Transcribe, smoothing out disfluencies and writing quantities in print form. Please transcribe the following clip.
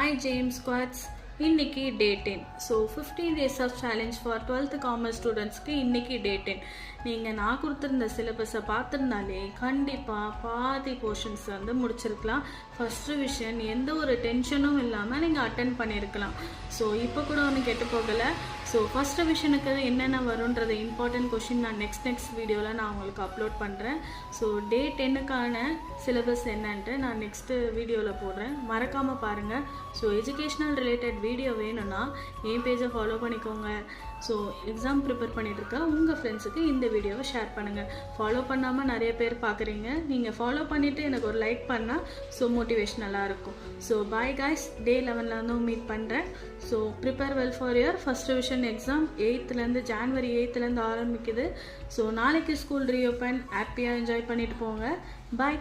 Hi James Squads. இன்னைக்கு டே 10. So 15 days of challenge for 12th commerce ஸ்டூடெண்ட்ஸ்க்கு இன்னைக்கு டே 10. நீங்கள் நான் கொடுத்துருந்த சிலபஸை பார்த்துருந்தாலே கண்டிப்பாக பாதி போர்ஷன்ஸ் வந்து முடிச்சிருக்கலாம். ஃபர்ஸ்ட் ரிவிஷன் எந்த ஒரு டென்ஷனும் இல்லாமல் நீங்கள் அட்டென்ட் பண்ணியிருக்கலாம். ஸோ இப்போ கூட ஒன்றும் கெட்டு போகலை. ஸோ ஃபர்ஸ்ட் ரிவிஷனுக்கு என்னென்ன வரும்ன்றது இம்பார்ட்டன்ட் கொஷின் நான் நெக்ஸ்ட் வீடியோவில் நான் உங்களுக்கு அப்லோட் பண்ணுறேன். ஸோ டே 10க்கான சிலபஸ் என்னன்ட்டு நான் நெக்ஸ்ட்டு வீடியோவில் போடுறேன், மறக்காமல் பாருங்கள். ஸோ எஜுகேஷ்னல் ரிலேட்டட் வீடியோ வேணும்னா என் பேஜை ஃபாலோ பண்ணிக்கோங்க. ஸோ எக்ஸாம் ப்ரிப்பேர் பண்ணிகிட்ருக்க உங்கள் ஃப்ரெண்ட்ஸுக்கு இந்த வீடியோவை ஷேர் பண்ணுங்கள். ஃபாலோ பண்ணாமல் நிறைய பேர் பார்க்குறீங்க, நீங்கள் ஃபாலோ பண்ணிவிட்டு எனக்கு ஒரு லைக் பண்ணால் ஸோ மோட்டிவேஷ்னலாக இருக்கும். ஸோ பாய் காய்ஸ், டே 11ல் வந்து மீட் பண்ணுறேன். So prepare well for your first revision exam. January 8th ஆரம்பிக்குது. ஸோ நாளைக்கு ஸ்கூல் ரீஓப்பன். ஹாப்பியாக என்ஜாய் பண்ணிட்டு போங்க. பாய்.